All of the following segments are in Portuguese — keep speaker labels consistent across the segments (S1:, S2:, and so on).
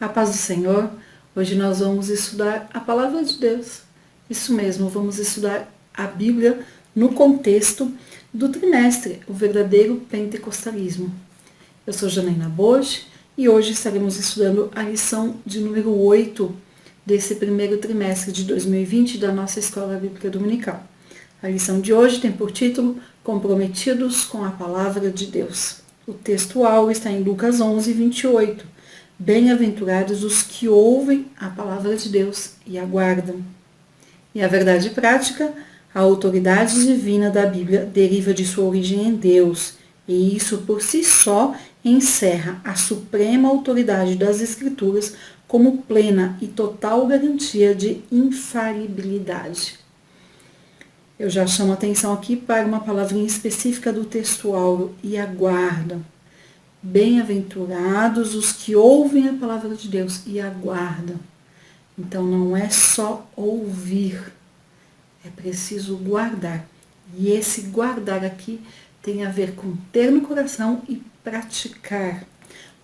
S1: A paz do Senhor. Hoje nós vamos estudar a Palavra de Deus. Isso mesmo, vamos estudar a Bíblia no contexto do trimestre, o verdadeiro pentecostalismo. Eu sou Janaína Bosch e hoje estaremos estudando a lição de número 8 desse primeiro trimestre de 2020 da nossa Escola Bíblica Dominical. A lição de hoje tem por título Comprometidos com a Palavra de Deus. O textual está em Lucas 11, 28. Bem-aventurados os que ouvem a palavra de Deus e aguardam. E a verdade prática, a autoridade divina da Bíblia deriva de sua origem em Deus, e isso por si só encerra a suprema autoridade das Escrituras como plena e total garantia de infalibilidade. Eu já chamo a atenção aqui para uma palavrinha específica do textual, e aguardam. Bem-aventurados os que ouvem a palavra de Deus e aguardam. Então não é só ouvir, é preciso guardar. E esse guardar aqui tem a ver com ter no coração e praticar.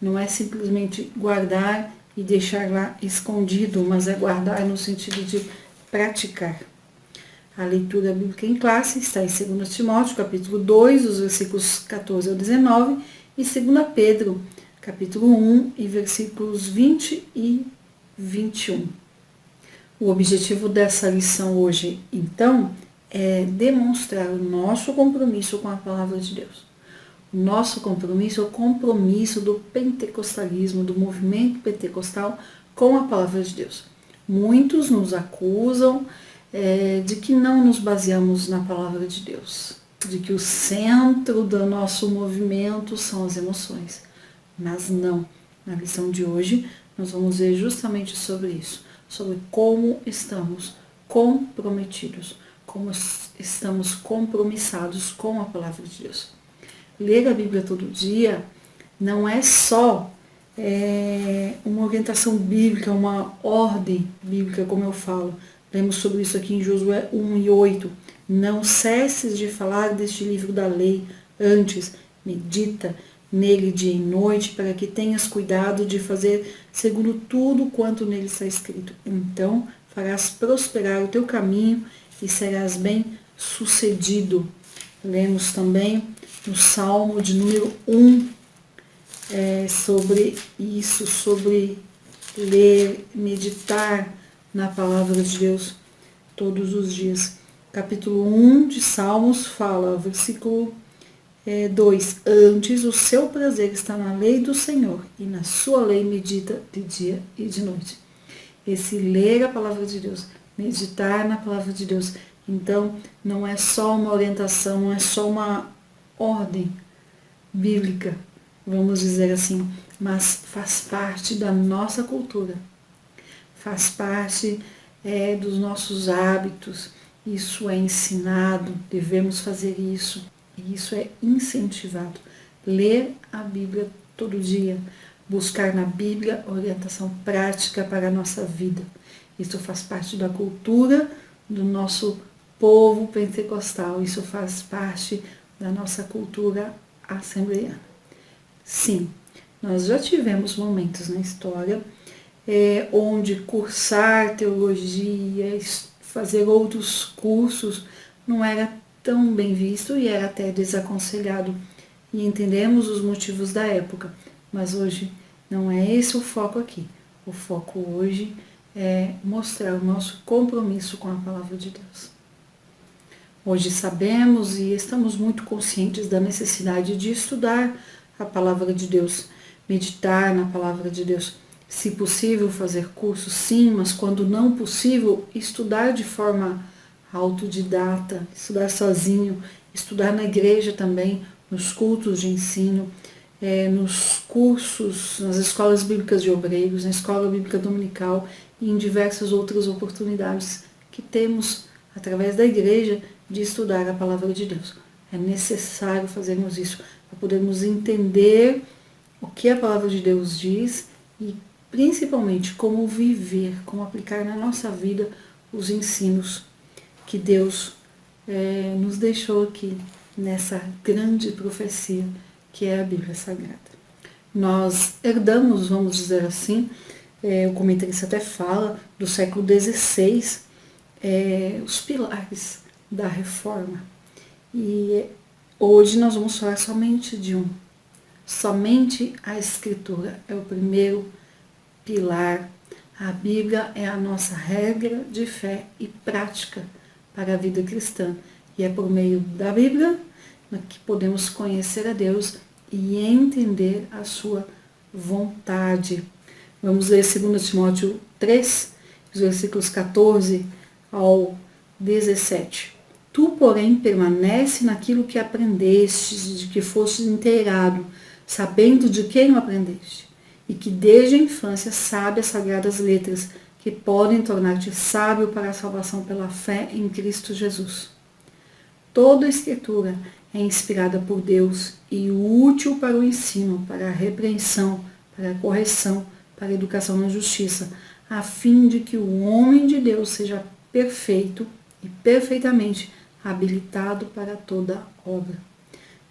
S1: Não é simplesmente guardar e deixar lá escondido, mas é guardar no sentido de praticar. A leitura bíblica em classe está em 2 Timóteo, capítulo 2, os versículos 14 ao 19, e 2 Pedro, capítulo 1, e versículos 20 e 21. O objetivo dessa lição hoje, então, é demonstrar o nosso compromisso com a palavra de Deus. O nosso compromisso é o compromisso do pentecostalismo, do movimento pentecostal com a palavra de Deus. Muitos nos acusam de que não nos baseamos na palavra de Deus, de que o centro do nosso movimento são as emoções. Mas não. Na lição de hoje, nós vamos ver justamente sobre isso, sobre como estamos comprometidos, como estamos compromissados com a palavra de Deus. Ler a Bíblia todo dia não é só uma orientação bíblica, uma ordem bíblica, como eu falo. Lemos sobre isso aqui em Josué 1 e 8. Não cesses de falar deste livro da lei, antes medita nele dia e noite, para que tenhas cuidado de fazer segundo tudo quanto nele está escrito. Então farás prosperar o teu caminho e serás bem sucedido. Lemos também no Salmo de número 1 sobre isso, sobre ler, meditar na palavra de Deus todos os dias. Capítulo 1 de Salmos fala, versículo 2, antes o seu prazer está na lei do Senhor, e na sua lei medita de dia e de noite. Esse ler a palavra de Deus, meditar na palavra de Deus, então não é só uma orientação, não é só uma ordem bíblica, vamos dizer assim, mas faz parte da nossa cultura, faz parte dos nossos hábitos. Isso é ensinado, devemos fazer isso, e isso é incentivado. Ler a Bíblia todo dia, buscar na Bíblia orientação prática para a nossa vida. Isso faz parte da cultura do nosso povo pentecostal, isso faz parte da nossa cultura assembleiana. Sim, nós já tivemos momentos na história onde cursar teologia, fazer outros cursos não era tão bem visto e era até desaconselhado. E entendemos os motivos da época, mas hoje não é esse o foco aqui. O foco hoje é mostrar o nosso compromisso com a palavra de Deus. Hoje sabemos e estamos muito conscientes da necessidade de estudar a palavra de Deus, meditar na palavra de Deus. Se possível, fazer curso, sim, mas quando não possível, estudar de forma autodidata, estudar sozinho, estudar na igreja também, nos cultos de ensino, nos cursos, nas escolas bíblicas de obreiros, na escola bíblica dominical e em diversas outras oportunidades que temos, através da igreja, de estudar a palavra de Deus. É necessário fazermos isso, para podermos entender o que a palavra de Deus diz e principalmente como viver, como aplicar na nossa vida os ensinos que Deus nos deixou aqui nessa grande profecia que é a Bíblia Sagrada. Nós herdamos, vamos dizer assim, o comentarista até fala, do século XVI, os pilares da reforma. E hoje nós vamos falar somente de um. Somente a Escritura é o primeiro pilar. A Bíblia é a nossa regra de fé e prática para a vida cristã. E é por meio da Bíblia que podemos conhecer a Deus e entender a sua vontade. Vamos ler 2 Timóteo 3, os versículos 14 ao 17. Tu, porém, permanece naquilo que aprendestes, de que fostes inteirado, sabendo de quem o aprendeste, e que desde a infância sabe as sagradas letras, que podem tornar-te sábio para a salvação pela fé em Cristo Jesus. Toda a Escritura é inspirada por Deus e útil para o ensino, para a repreensão, para a correção, para a educação na justiça, a fim de que o homem de Deus seja perfeito e perfeitamente habilitado para toda obra.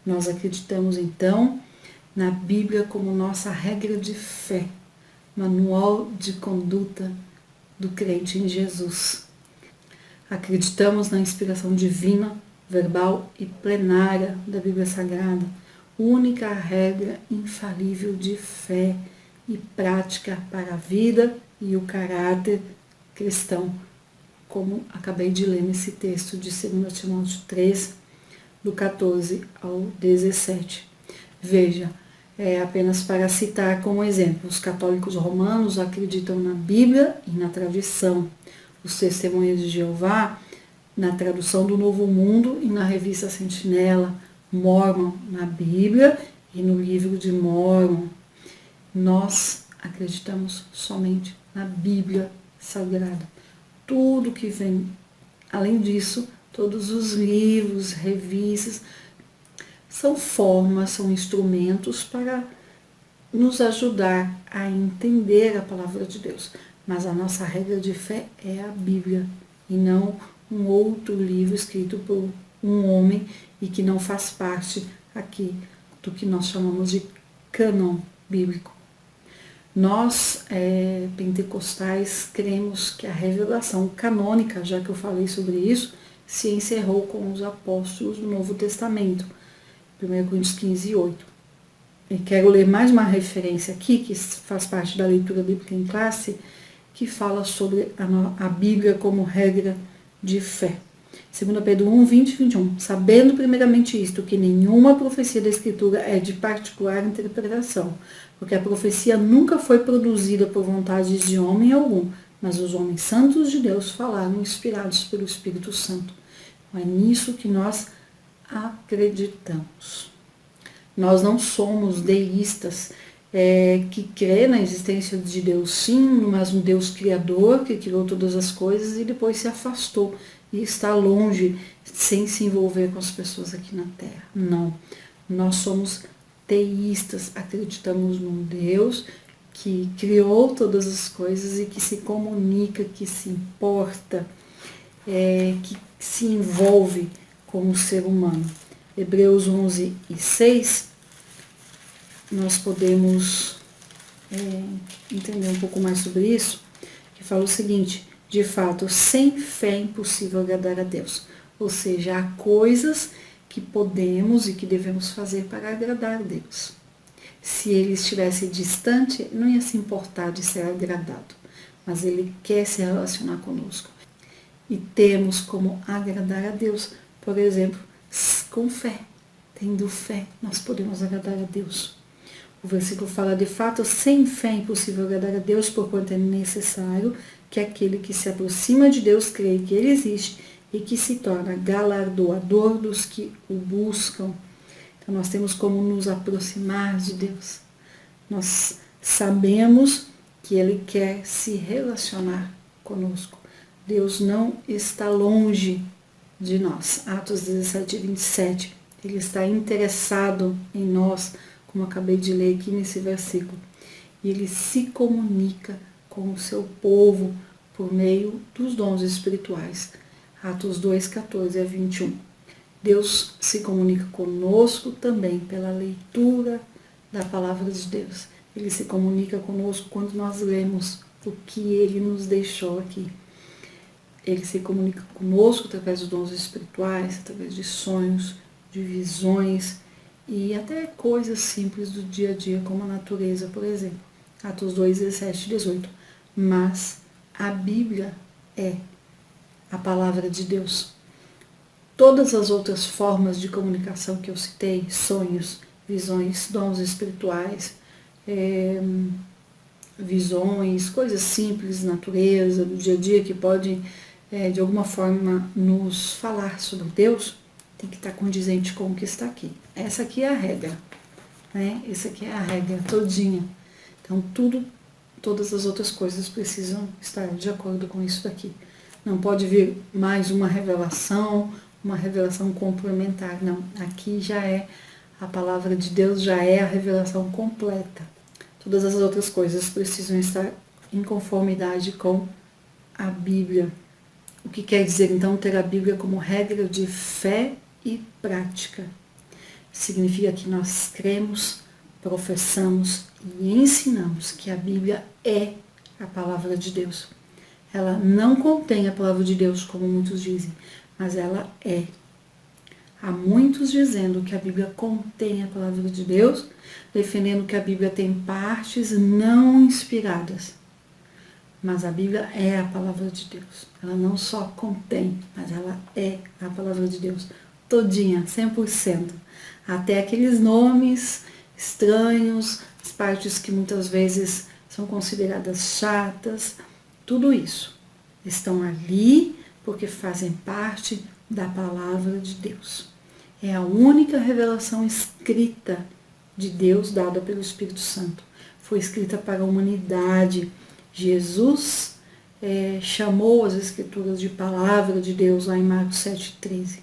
S1: Nós acreditamos, então, na Bíblia como nossa regra de fé, manual de conduta do crente em Jesus. Acreditamos na inspiração divina, verbal e plenária da Bíblia Sagrada, única regra infalível de fé e prática para a vida e o caráter cristão, como acabei de ler nesse texto de 2 Timóteo 3, do 14 ao 17. Veja, apenas para citar como exemplo, os católicos romanos acreditam na Bíblia e na tradição. Os testemunhas de Jeová, na tradução do Novo Mundo e na revista Sentinela, Mórmon na Bíblia e no livro de Mórmon. Nós acreditamos somente na Bíblia Sagrada. Tudo que vem, além disso, todos os livros, revistas, são formas, são instrumentos para nos ajudar a entender a palavra de Deus. Mas a nossa regra de fé é a Bíblia e não um outro livro escrito por um homem e que não faz parte aqui do que nós chamamos de cânon bíblico. Nós, pentecostais, cremos que a revelação canônica, já que eu falei sobre isso, se encerrou com os apóstolos do Novo Testamento, 1 Coríntios 15, 8. E quero ler mais uma referência aqui, que faz parte da leitura bíblica em classe, que fala sobre a Bíblia como regra de fé. 2 Pedro 1, 20 e 21. Sabendo primeiramente isto, que nenhuma profecia da Escritura é de particular interpretação, porque a profecia nunca foi produzida por vontade de homem algum, mas os homens santos de Deus falaram inspirados pelo Espírito Santo. Então, é nisso que nós acreditamos. Nós não somos deístas que crê na existência de Deus sim, mas um Deus criador que criou todas as coisas e depois se afastou e está longe sem se envolver com as pessoas aqui na Terra. Não, nós somos teístas, acreditamos num Deus que criou todas as coisas e que se comunica, que se importa, que se envolve com o ser humano. Hebreus 11 e 6, nós podemos entender um pouco mais sobre isso, que fala o seguinte: de fato, sem fé é impossível agradar a Deus. Ou seja, há coisas que podemos e que devemos fazer para agradar a Deus. Se ele estivesse distante, não ia se importar de ser agradado, mas ele quer se relacionar conosco. E temos como agradar a Deus, por exemplo, com fé. Tendo fé, nós podemos agradar a Deus. O versículo fala: de fato, sem fé é impossível agradar a Deus, porquanto é necessário que aquele que se aproxima de Deus creia que ele existe e que se torna galardoador dos que o buscam. Então, nós temos como nos aproximar de Deus. Nós sabemos que ele quer se relacionar conosco. Deus não está longe de nós. Atos 17 e 27. Ele está interessado em nós, como acabei de ler aqui nesse versículo. E ele se comunica com o seu povo por meio dos dons espirituais. Atos 2, 14 a 21. Deus se comunica conosco também pela leitura da palavra de Deus. Ele se comunica conosco quando nós lemos o que Ele nos deixou aqui. Ele se comunica conosco através dos dons espirituais, através de sonhos, de visões e até coisas simples do dia a dia, como a natureza, por exemplo. Atos 2, 17 e 18. Mas a Bíblia é a palavra de Deus. Todas as outras formas de comunicação que eu citei, sonhos, visões, dons espirituais, visões, coisas simples, natureza, do dia a dia que podem, de alguma forma, nos falar sobre Deus, tem que estar condizente com o que está aqui. Essa aqui é a regra, né? Essa aqui é a regra todinha. Então, todas as outras coisas precisam estar de acordo com isso daqui. Não pode vir mais uma revelação complementar, não. Aqui já é a palavra de Deus, já é a revelação completa. Todas as outras coisas precisam estar em conformidade com a Bíblia. O que quer dizer, então, ter a Bíblia como regra de fé e prática? Significa que nós cremos, professamos e ensinamos que a Bíblia é a palavra de Deus. Ela não contém a palavra de Deus, como muitos dizem, mas ela é. Há muitos dizendo que a Bíblia contém a palavra de Deus, defendendo que a Bíblia tem partes não inspiradas. Mas a Bíblia é a palavra de Deus. Ela não só contém, mas ela é a palavra de Deus. Todinha, 100%. Até aqueles nomes estranhos, as partes que muitas vezes são consideradas chatas, tudo isso estão ali porque fazem parte da palavra de Deus. É a única revelação escrita de Deus dada pelo Espírito Santo. Foi escrita para a humanidade. Jesus chamou as Escrituras de palavra de Deus lá em Marcos 7,13.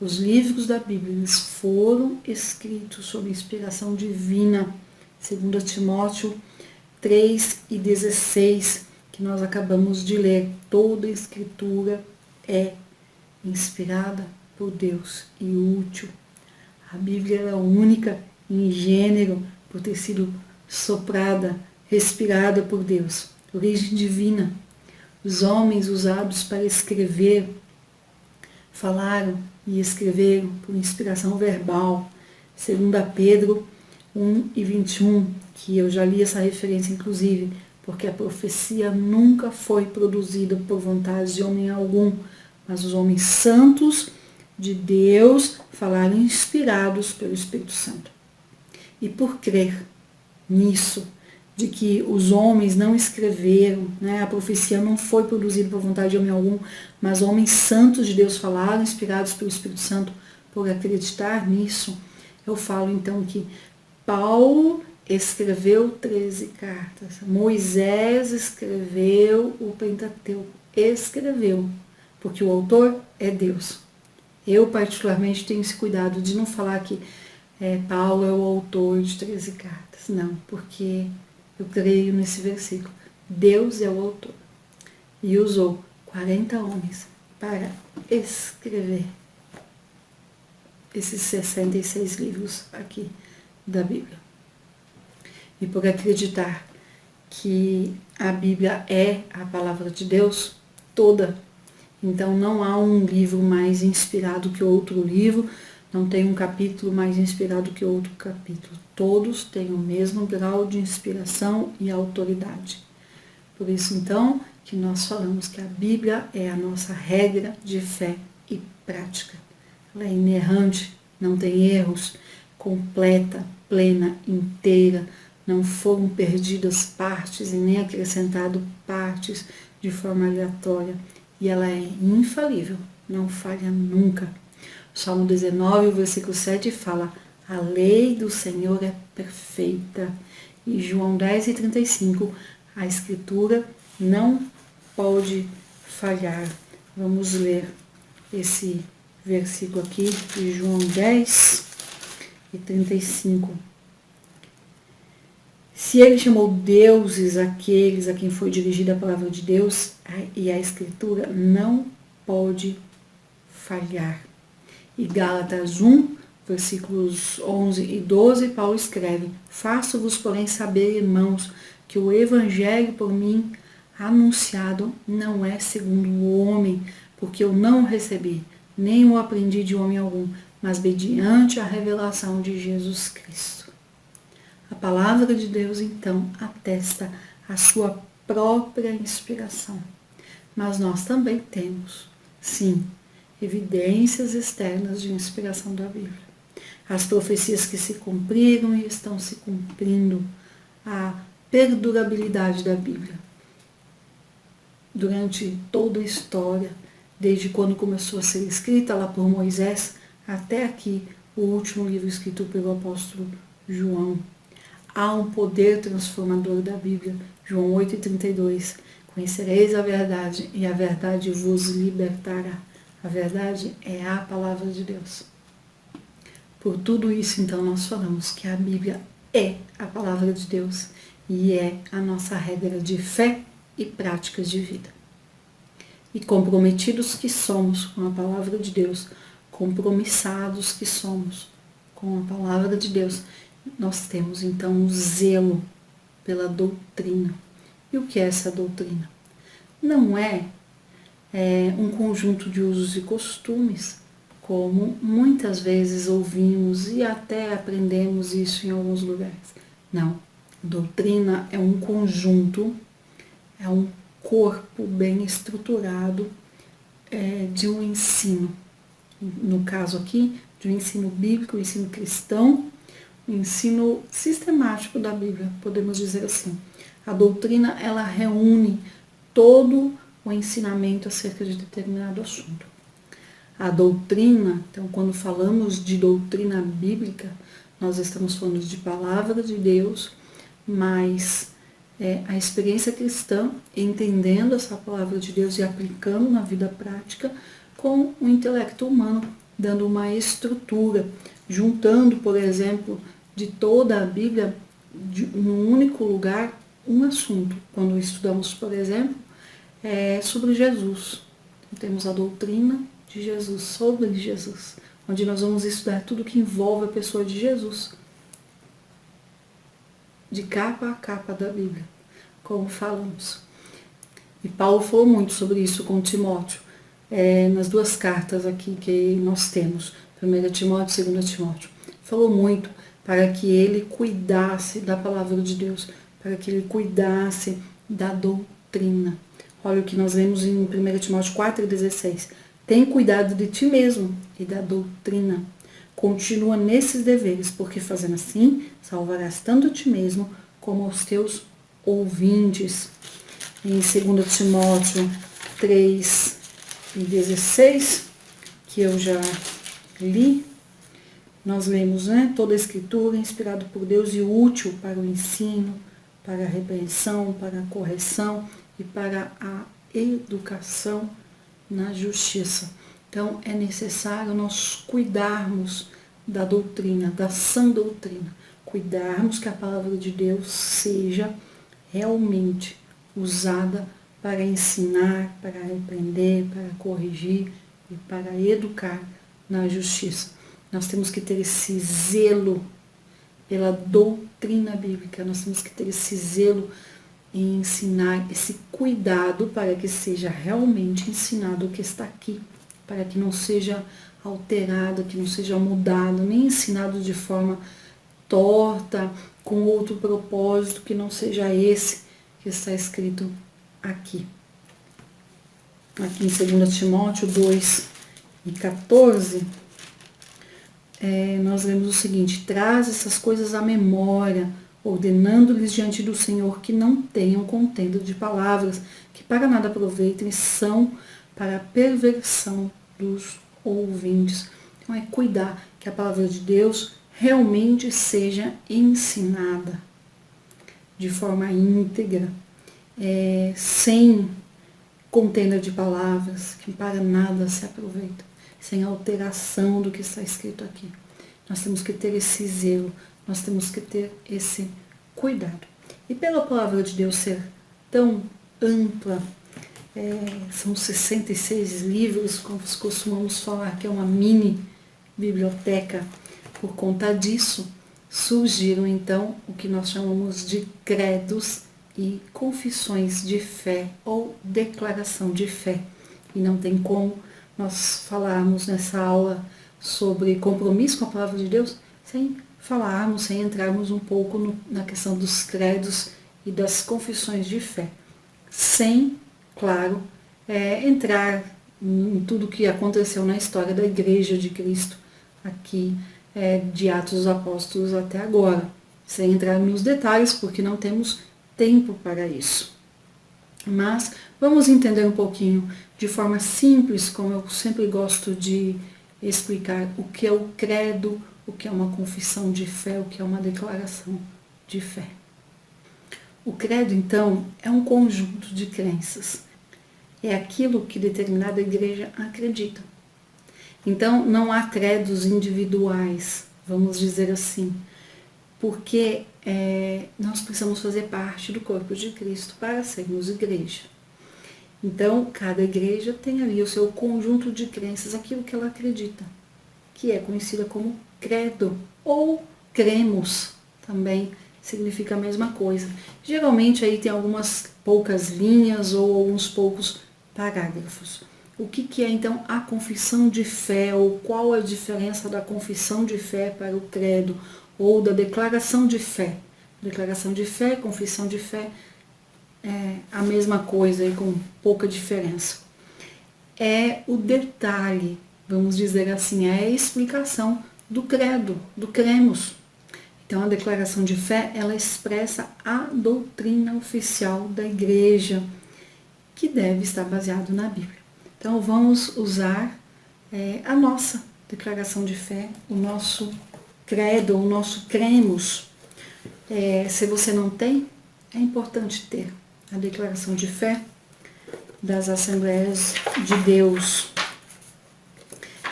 S1: Os livros da Bíblia eles foram escritos sob inspiração divina, 2 Timóteo 3:16, que nós acabamos de ler. Toda a Escritura é inspirada por Deus e útil. A Bíblia é única em gênero por ter sido soprada, respirada por Deus. Origem divina. Os homens usados para escrever falaram e escreveram por inspiração verbal. 2 Pedro 1:21, que eu já li essa referência inclusive, porque a profecia nunca foi produzida por vontade de homem algum, mas os homens santos de Deus falaram inspirados pelo Espírito Santo. E por crer nisso, de que os homens não escreveram, né, a profecia não foi produzida por vontade de homem algum, mas homens santos de Deus falaram, inspirados pelo Espírito Santo, por acreditar nisso, eu falo então que Paulo escreveu 13 cartas, Moisés escreveu o Pentateuco, escreveu, porque o autor é Deus. Eu particularmente tenho esse cuidado de não falar que Paulo é o autor de 13 cartas, não, porque eu creio nesse versículo. Deus é o autor e usou 40 homens para escrever esses 66 livros aqui da Bíblia. E por acreditar que a Bíblia é a palavra de Deus toda, então não há um livro mais inspirado que outro livro, não tem um capítulo mais inspirado que outro capítulo. Todos têm o mesmo grau de inspiração e autoridade. Por isso, então, que nós falamos que a Bíblia é a nossa regra de fé e prática. Ela é inerrante, não tem erros, completa, plena, inteira, não foram perdidas partes e nem acrescentado partes de forma aleatória. E ela é infalível, não falha nunca. Salmo 19, o versículo 7 fala: a lei do Senhor é perfeita. E João 10:35, a Escritura não pode falhar. Vamos ler esse versículo aqui de João 10:35. Se ele chamou deuses aqueles a quem foi dirigida a palavra de Deus, e a Escritura não pode falhar. E Gálatas 1, versículos 11 e 12, Paulo escreve: Faço-vos, porém, saber, irmãos, que o evangelho por mim anunciado não é segundo o homem, porque eu não o recebi, nem o aprendi de homem algum, mas mediante a revelação de Jesus Cristo. A palavra de Deus, então, atesta a sua própria inspiração. Mas nós também temos, sim, evidências externas de inspiração da Bíblia. As profecias que se cumpriram e estão se cumprindo, a perdurabilidade da Bíblia. Durante toda a história, desde quando começou a ser escrita lá por Moisés, até aqui, o último livro escrito pelo apóstolo João. Há um poder transformador da Bíblia. João 8,32. Conhecereis a verdade e a verdade vos libertará. A verdade é a palavra de Deus. Por tudo isso, então, nós falamos que a Bíblia é a palavra de Deus e é a nossa regra de fé e práticas de vida. E comprometidos que somos com a palavra de Deus, compromissados que somos com a palavra de Deus, nós temos então um zelo pela doutrina. E o que é essa doutrina? Não é um conjunto de usos e costumes, como muitas vezes ouvimos e até aprendemos isso em alguns lugares. Não. Doutrina é um conjunto, é um corpo bem estruturado de um ensino. No caso aqui, de um ensino bíblico, um ensino cristão, um ensino sistemático da Bíblia, podemos dizer assim. A doutrina, ela reúne todo o ensinamento acerca de determinado assunto. A doutrina, então, quando falamos de doutrina bíblica, nós estamos falando de palavra de Deus, mas a experiência cristã, entendendo essa palavra de Deus e aplicando na vida prática, com o intelecto humano, dando uma estrutura, juntando, por exemplo, de toda a Bíblia, num único lugar, um assunto. Quando estudamos, por exemplo, sobre Jesus. Então, temos a doutrina de Jesus, sobre Jesus, onde nós vamos estudar tudo que envolve a pessoa de Jesus, de capa a capa da Bíblia, como falamos. E Paulo falou muito sobre isso com Timóteo, nas duas cartas aqui que nós temos, 1 Timóteo e 2 Timóteo. Falou muito para que ele cuidasse da palavra de Deus, para que ele cuidasse da doutrina. Olha o que nós lemos em 1 Timóteo 4,16. Tem cuidado de ti mesmo e da doutrina. Continua nesses deveres, porque fazendo assim, salvarás tanto a ti mesmo como aos teus ouvintes. Em 2 Timóteo 3,16, que eu já li, nós lemos, toda a escritura é inspirada por Deus e útil para o ensino, para a repreensão, para a correção e para a educação na justiça. Então, é necessário nós cuidarmos da doutrina, da sã doutrina, cuidarmos que a palavra de Deus seja realmente usada para ensinar, para repreender, para corrigir e para educar na justiça. Nós temos que ter esse zelo pela doutrina bíblica, nós temos que ter esse zelo em ensinar, esse cuidado para que seja realmente ensinado o que está aqui, para que não seja alterado, que não seja mudado, nem ensinado de forma torta, com outro propósito, que não seja esse que está escrito aqui. Aqui em 2 Timóteo 2,14, nós lemos o seguinte: traz essas coisas à memória, ordenando-lhes diante do Senhor que não tenham contenda de palavras, que para nada aproveitem e são para a perversão dos ouvintes. Então é cuidar que a palavra de Deus realmente seja ensinada de forma íntegra, sem contenda de palavras, que para nada se aproveita, sem alteração do que está escrito aqui. Nós temos que ter esse zelo, nós temos que ter esse cuidado. E pela palavra de Deus ser tão ampla, são 66 livros, como costumamos falar, que é uma mini biblioteca Por conta disso, surgiram então o que nós chamamos de credos e confissões de fé ou declaração de fé. E não tem como nós falarmos nessa aula sobre compromisso com a palavra de Deus sem falarmos, sem entrarmos um pouco na questão dos credos e das confissões de fé. Sem, claro, entrar em tudo que aconteceu na história da Igreja de Cristo aqui, de Atos dos Apóstolos até agora, sem entrar nos detalhes, porque não temos tempo para isso. Mas vamos entender um pouquinho, de forma simples, como eu sempre gosto de explicar, o que é o credo, o que é uma confissão de fé, o que é uma declaração de fé. O credo, então, é um conjunto de crenças. É aquilo que determinada igreja acredita. Então, não há credos individuais, vamos dizer assim, porque nós precisamos fazer parte do corpo de Cristo para sermos igreja. Então, cada igreja tem ali o seu conjunto de crenças, aquilo que ela acredita, que é conhecida como credo, ou cremos, também significa a mesma coisa. Geralmente aí tem algumas poucas linhas ou alguns poucos parágrafos. O que é então a confissão de fé, ou qual a diferença da confissão de fé para o credo, ou da declaração de fé? Declaração de fé, confissão de fé, é a mesma coisa e com pouca diferença. É o detalhe, vamos dizer assim, é a explicação do credo, do cremos. Então a declaração de fé, ela expressa a doutrina oficial da igreja, que deve estar baseado na Bíblia. Então vamos usar a nossa declaração de fé, o nosso credo, o nosso cremos. Se você não tem, é importante ter a declaração de fé das Assembleias de Deus.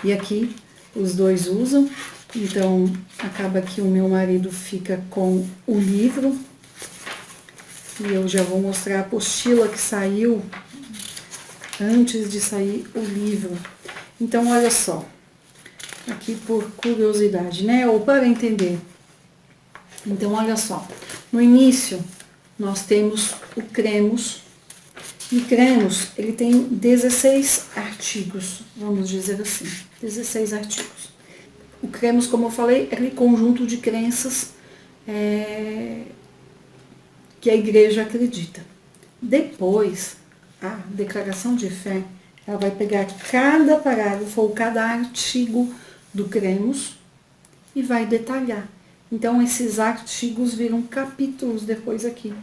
S1: E aqui os dois usam, então acaba que o meu marido fica com o livro, e eu já vou mostrar a apostila que saiu antes de sair o livro. Então, olha só, aqui por curiosidade, né, ou para entender. Então, olha só, no início nós temos o cremos, e cremos, ele tem 16 artigos, vamos dizer assim, 16 artigos. O cremos, como eu falei, é aquele conjunto de crenças que a igreja acredita. Depois, a declaração de fé, ela vai pegar cada parágrafo ou cada artigo do cremos e vai detalhar. Então, esses artigos viram capítulos depois aqui,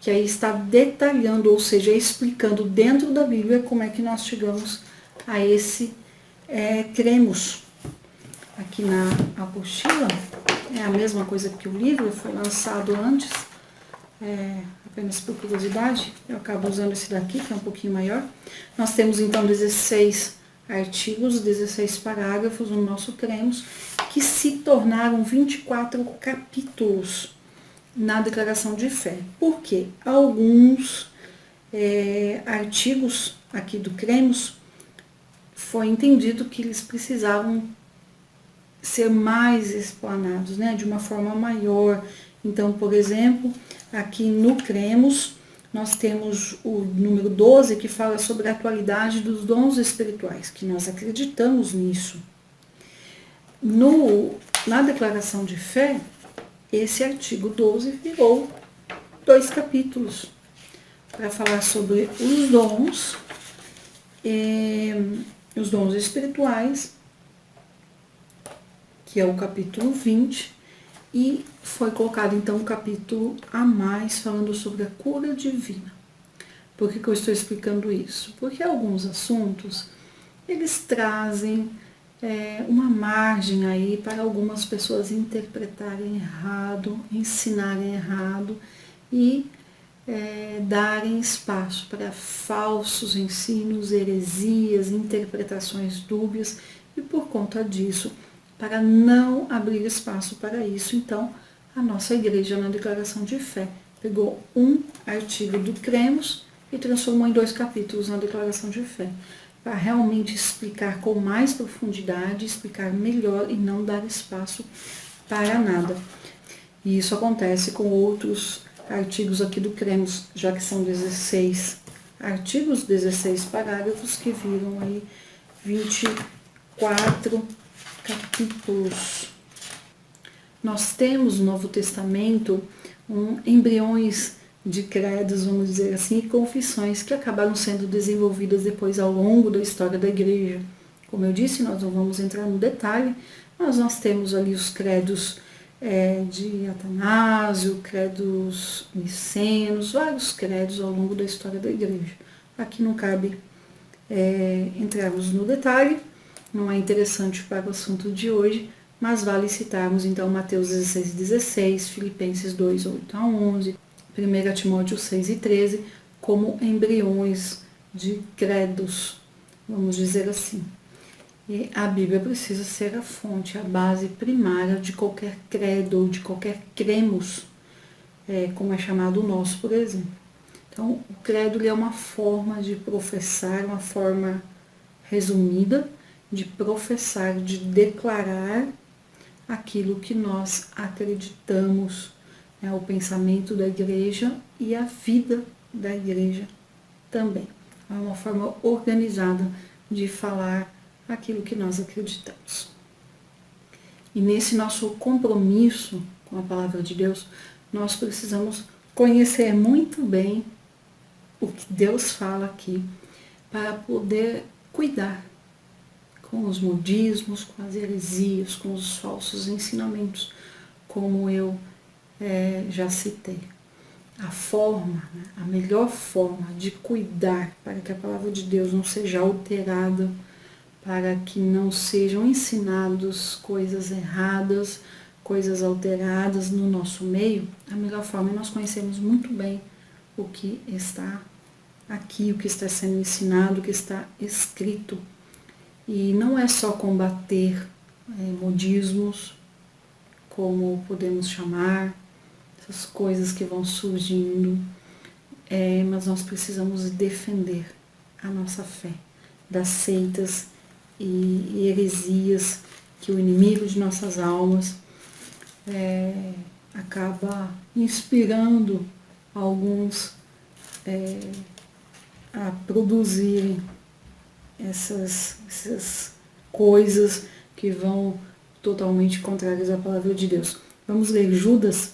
S1: que aí está detalhando, ou seja, explicando dentro da Bíblia como é que nós chegamos a esse cremos. Aqui na apostila, é a mesma coisa que o livro, foi lançado antes, apenas por curiosidade, eu acabo usando esse daqui, que é um pouquinho maior. Nós temos então 16 artigos, 16 parágrafos no nosso cremos, que se tornaram 24 capítulos na declaração de fé. Por quê? Alguns artigos aqui do cremos foi entendido que eles precisavam ser mais explanados, né, de uma forma maior. Então, por exemplo, aqui no cremos, nós temos o número 12, que fala sobre a atualidade dos dons espirituais, que nós acreditamos nisso. Na declaração de fé, esse artigo 12 virou 2 capítulos, para falar sobre os dons espirituais, que é o capítulo 20, e foi colocado então um capítulo a mais falando sobre a cura divina. Por que eu estou explicando isso? Porque alguns assuntos, eles trazem uma margem aí para algumas pessoas interpretarem errado, ensinarem errado e darem espaço para falsos ensinos, heresias, interpretações dúbias, e por conta disso, para não abrir espaço para isso, então, a nossa igreja, na declaração de fé, pegou um artigo do cremos e transformou em 2 capítulos na declaração de fé. para realmente explicar com mais profundidade, explicar melhor e não dar espaço para nada. E isso acontece com outros artigos aqui do Cremos, já que são 16 artigos, 16 parágrafos que viram aí 24 capítulos. Nós temos no Novo Testamento embriões de credos, vamos dizer assim, e confissões que acabaram sendo desenvolvidas depois ao longo da história da igreja. Como eu disse, nós não vamos entrar no detalhe, mas nós temos ali os credos de Atanásio, credos nicenos, vários credos ao longo da história da igreja. Aqui não cabe entrarmos no detalhe, não é interessante para o assunto de hoje, mas vale citarmos então Mateus 16:16, Filipenses 2:8-11, 1 Timóteo 6:13, como embriões de credos, vamos dizer assim. E a Bíblia precisa ser a fonte, a base primária de qualquer credo ou de qualquer cremos, como é chamado o nosso, por exemplo. Então, o credo é uma forma de professar, uma forma resumida de professar, de declarar aquilo que nós acreditamos, o pensamento da igreja e a vida da igreja também. É uma forma organizada de falar aquilo que nós acreditamos. E nesse nosso compromisso com a palavra de Deus, nós precisamos conhecer muito bem o que Deus fala aqui para poder cuidar com os modismos, com as heresias, com os falsos ensinamentos, como eu já citei. A forma, a melhor forma de cuidar para que a palavra de Deus não seja alterada, para que não sejam ensinados coisas erradas, coisas alteradas no nosso meio, a melhor forma é nós conhecermos muito bem o que está aqui, o que está sendo ensinado, o que está escrito. E não é só combater modismos, como podemos chamar, essas coisas que vão surgindo, mas nós precisamos defender a nossa fé das seitas e heresias que o inimigo de nossas almas acaba inspirando alguns a produzirem essas coisas que vão totalmente contrárias à palavra de Deus. Vamos ler Judas,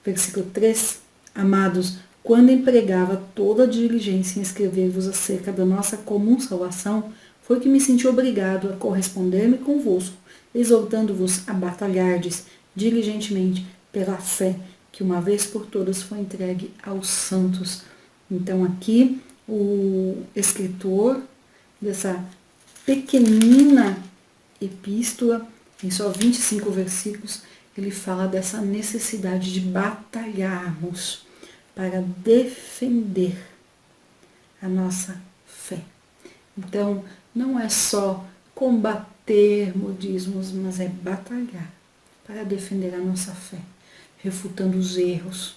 S1: versículo 3. Amados, quando empregava toda a diligência em escrever-vos acerca da nossa comum salvação, foi que me senti obrigado a corresponder-me convosco, exortando-vos a batalhardes diligentemente pela fé que uma vez por todas foi entregue aos santos. Então aqui o escritor dessa pequenina epístola, em só 25 versículos, ele fala dessa necessidade de batalharmos para defender a nossa fé. Então, não é só combater modismos, mas é batalhar para defender a nossa fé, refutando os erros,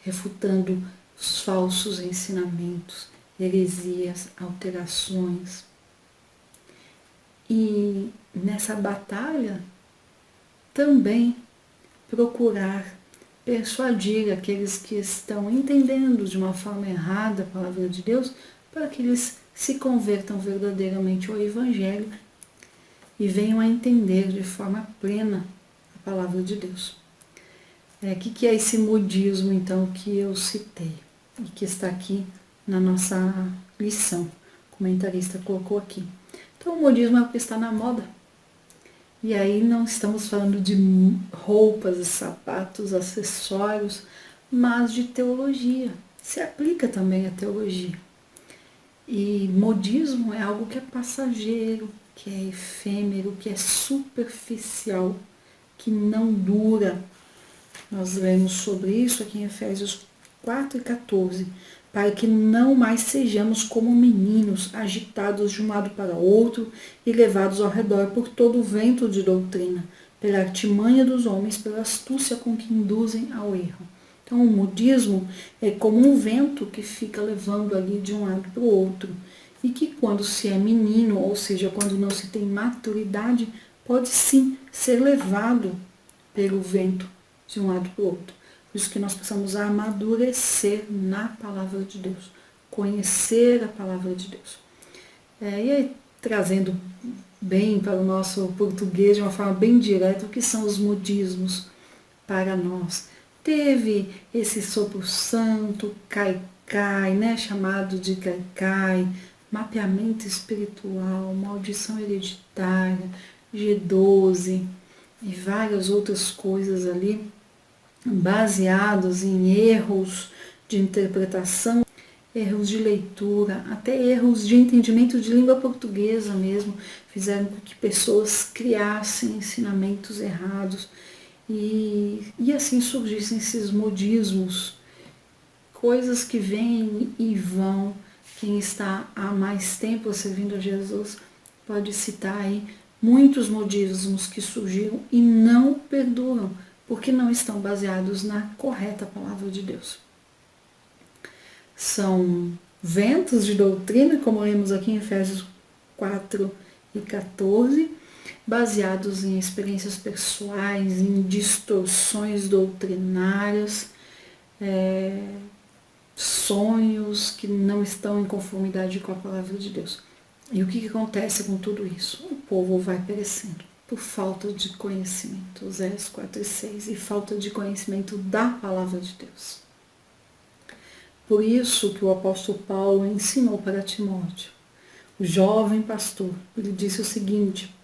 S1: refutando os falsos ensinamentos, heresias, alterações. E nessa batalha também procurar persuadir aqueles que estão entendendo de uma forma errada a palavra de Deus, para que eles se convertam verdadeiramente ao Evangelho e venham a entender de forma plena a palavra de Deus. O que é esse modismo, então, que eu citei e que está aqui na nossa lição? O comentarista colocou aqui. Então, o modismo é o que está na moda. E aí não estamos falando de roupas, sapatos, acessórios, mas de teologia. Se aplica também a teologia. E modismo é algo que é passageiro, que é efêmero, que é superficial, que não dura. Nós lemos sobre isso aqui em Efésios 4:14, para que não mais sejamos como meninos, agitados de um lado para outro e levados ao redor por todo o vento de doutrina, pela artimanha dos homens, pela astúcia com que induzem ao erro. Então, o modismo é como um vento que fica levando ali de um lado para o outro. e que quando se é menino, ou seja, quando não se tem maturidade, pode sim ser levado pelo vento de um lado para o outro. Por isso que nós precisamos amadurecer na palavra de Deus, conhecer a palavra de Deus. E aí, trazendo bem para o nosso português, de uma forma bem direta, o que são os modismos para nós. Teve esse sopro santo, caicai, né, chamado de caicai, mapeamento espiritual, maldição hereditária, G12 e várias outras coisas ali, baseados em erros de interpretação, erros de leitura, até erros de entendimento de língua portuguesa mesmo, fizeram com que pessoas criassem ensinamentos errados e assim surgissem esses modismos, coisas que vêm e vão. Quem está há mais tempo servindo a Jesus pode citar aí muitos modismos que surgiram e não perduram, porque não estão baseados na correta palavra de Deus. São ventos de doutrina, como lemos aqui em Efésios 4 e 14, baseados em experiências pessoais, em distorções doutrinárias, sonhos que não estão em conformidade com a palavra de Deus. E o que acontece com tudo isso? O povo vai perecendo por falta de conhecimento, Oséias 4 e 6, e falta de conhecimento da palavra de Deus. Por isso que o apóstolo Paulo ensinou para Timóteo, o jovem pastor, ele disse o seguinte,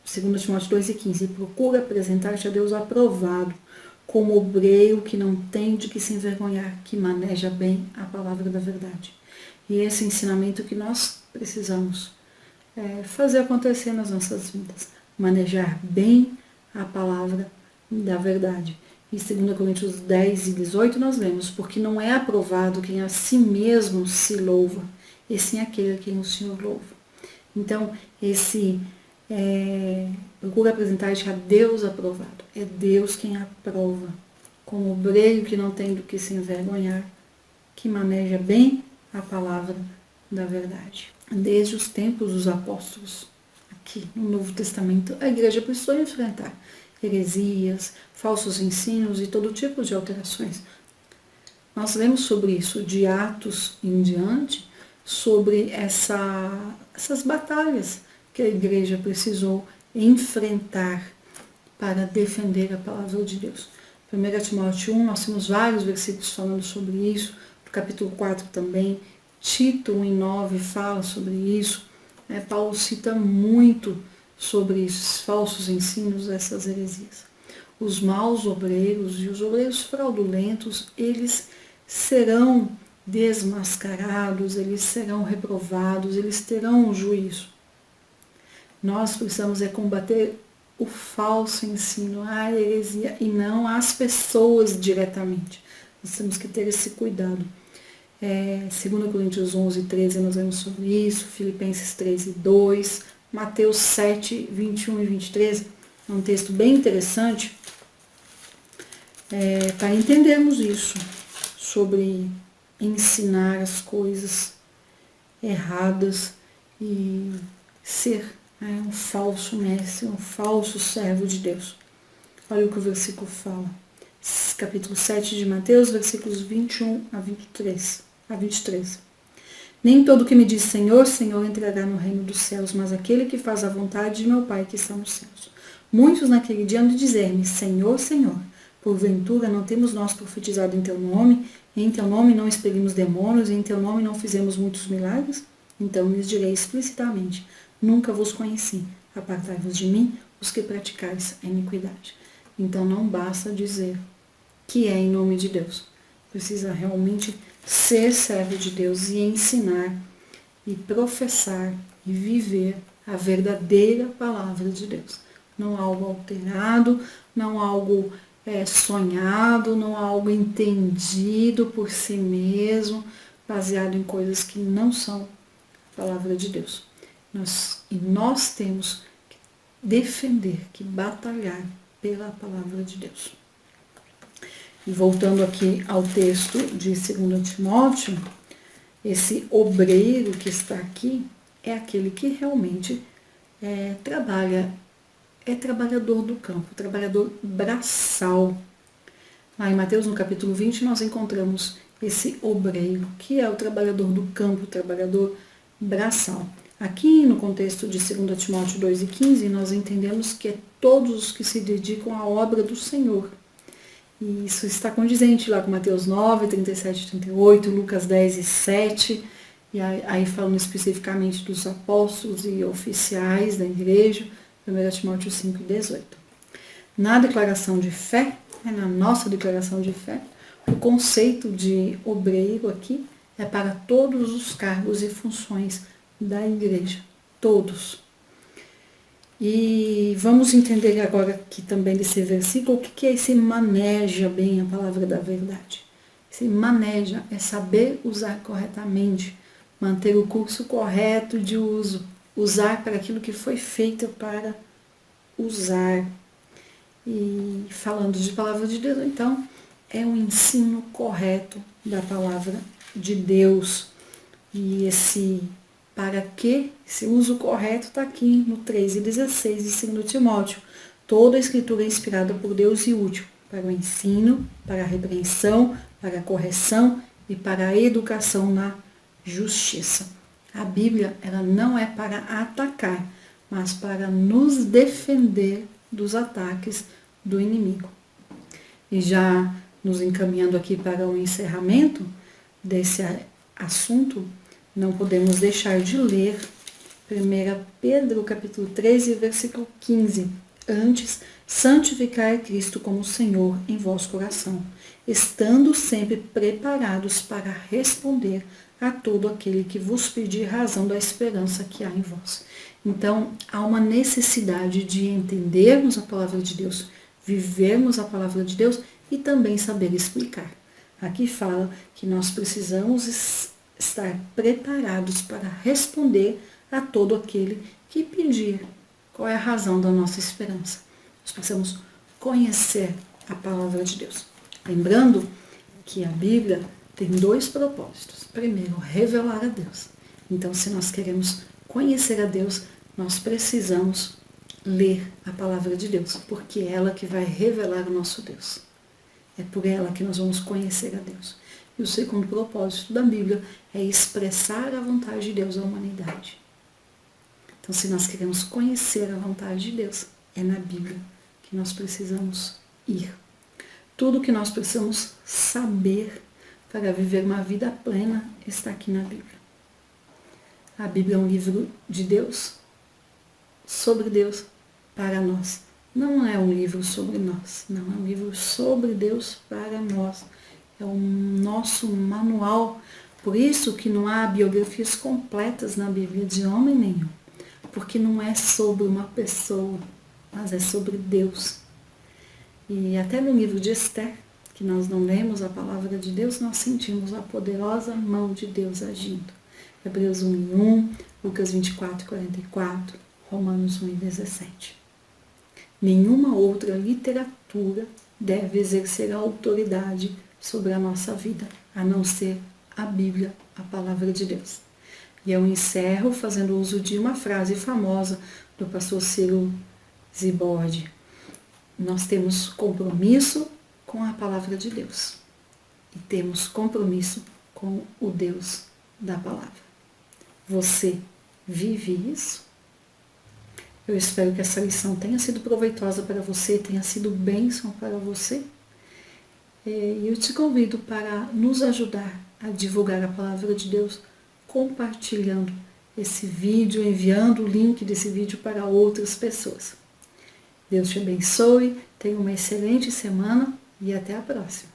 S1: 2 Timóteo 2,15, procura apresentar-te a Deus aprovado, como obreiro que não tem de que se envergonhar, que maneja bem a palavra da verdade. E esse ensinamento que nós precisamos fazer acontecer nas nossas vidas, manejar bem a palavra da verdade. Em 2 Coríntios 10 e 18 nós lemos, porque não é aprovado quem a si mesmo se louva, e sim aquele a quem o Senhor louva. Então, procura apresentar-te a Deus aprovado. É Deus quem aprova, como obreiro que não tem do que se envergonhar, que maneja bem a palavra da verdade. Desde os tempos dos apóstolos, aqui no Novo Testamento, a igreja precisou enfrentar heresias, falsos ensinos e todo tipo de alterações. Nós lemos sobre isso de Atos em diante, sobre essas batalhas que a igreja precisou enfrentar para defender a palavra de Deus. 1 Timóteo 1, nós temos vários versículos falando sobre isso, no capítulo 4 também, Tito 1:9 fala sobre isso, Paulo cita muito sobre esses falsos ensinos, essas heresias. Os maus obreiros e os obreiros fraudulentos, eles serão desmascarados, eles serão reprovados, eles terão um juízo. Nós precisamos combater o falso ensino, a heresia, e não as pessoas diretamente. Nós temos que ter esse cuidado. 2 Coríntios 11, 13, nós vemos sobre isso, Filipenses 13, 2, Mateus 7, 21 e 23, é um texto bem interessante para entendermos isso, sobre ensinar as coisas erradas e ser um falso mestre, um falso servo de Deus. Olha o que o versículo fala. Capítulo 7 de Mateus, versículos 21 a 23. Nem todo que me diz Senhor, Senhor entrará no reino dos céus, mas aquele que faz a vontade de meu Pai que está nos céus. Muitos naquele dia hão de dizer-me, Senhor, Senhor, porventura não temos nós profetizado em teu nome, e em teu nome não expelimos demônios, e em teu nome não fizemos muitos milagres? Então lhes direi explicitamente, nunca vos conheci, apartai-vos de mim, os que praticais a iniquidade. Então não basta dizer que é em nome de Deus. Precisa realmente ser servo de Deus e ensinar, e professar, e viver a verdadeira palavra de Deus. Não algo alterado, não algo sonhado, não algo entendido por si mesmo, baseado em coisas que não são a palavra de Deus. Nós temos que defender, que batalhar pela palavra de Deus. E voltando aqui ao texto de 2 Timóteo, Esse obreiro que está aqui é aquele que realmente trabalha, é trabalhador do campo, trabalhador braçal. Lá em Mateus, no capítulo 20, nós encontramos esse obreiro, que é o trabalhador do campo, o trabalhador braçal. Aqui, no contexto de 2 Timóteo 2,15, nós entendemos que é todos os que se dedicam à obra do Senhor. E isso está condizente lá com Mateus 9, 37 e 38, Lucas 10 e 7, e aí falando especificamente dos apóstolos e oficiais da igreja, 1 Timóteo 5 e 18. Na declaração de fé, na nossa declaração de fé, o conceito de obreiro aqui é para todos os cargos e funções da igreja, todos. E vamos entender agora aqui também desse versículo o que é esse maneja bem a palavra da verdade. Esse maneja é saber usar corretamente, manter o curso correto de uso, usar para aquilo que foi feito para usar. E falando de palavra de Deus, então, é um ensino correto da palavra de Deus. E esse para que, esse uso correto está aqui no 3:16 de 2 Timóteo. Toda a escritura é inspirada por Deus e útil para o ensino, para a repreensão, para a correção e para a educação na justiça. A Bíblia, ela não é para atacar, mas para nos defender dos ataques do inimigo. E já nos encaminhando aqui para o encerramento desse assunto, não podemos deixar de ler 1 Pedro capítulo 13, versículo 15. Antes, santificai Cristo como Senhor em vosso coração, estando sempre preparados para responder a todo aquele que vos pedir razão da esperança que há em vós. Então, há uma necessidade de entendermos a palavra de Deus, vivermos a palavra de Deus e também saber explicar. Aqui fala que nós precisamos estar preparados para responder a todo aquele que pedir qual é a razão da nossa esperança. Nós precisamos conhecer a palavra de Deus. Lembrando que a Bíblia tem 2 propósitos. Primeiro, revelar a Deus. Então, se nós queremos conhecer a Deus, nós precisamos ler a palavra de Deus, porque é ela que vai revelar o nosso Deus. É por ela que nós vamos conhecer a Deus. E o segundo propósito da Bíblia é expressar a vontade de Deus à humanidade. Então, se nós queremos conhecer a vontade de Deus, é na Bíblia que nós precisamos ir. Tudo que nós precisamos saber para viver uma vida plena está aqui na Bíblia. A Bíblia é um livro de Deus, sobre Deus, para nós. Não é um livro sobre nós, não é um livro sobre Deus para nós. É o nosso manual. Por isso que não há biografias completas na Bíblia de homem nenhum. Porque não é sobre uma pessoa, mas é sobre Deus. E até no livro de Esther, que nós não lemos a palavra de Deus, nós sentimos a poderosa mão de Deus agindo. Hebreus 1:1, Lucas 24:44, Romanos 1:17. Nenhuma outra literatura deve exercer a autoridade sobre a nossa vida, a não ser a Bíblia, a palavra de Deus. E eu encerro fazendo uso de uma frase famosa do pastor Ciro Zibordi. Nós temos compromisso com a palavra de Deus e temos compromisso com o Deus da palavra. Você vive isso? Eu espero que essa lição tenha sido proveitosa para você, tenha sido bênção para você. E eu te convido para nos ajudar a divulgar a palavra de Deus, compartilhando esse vídeo, enviando o link desse vídeo para outras pessoas. Deus te abençoe, tenha uma excelente semana e até a próxima.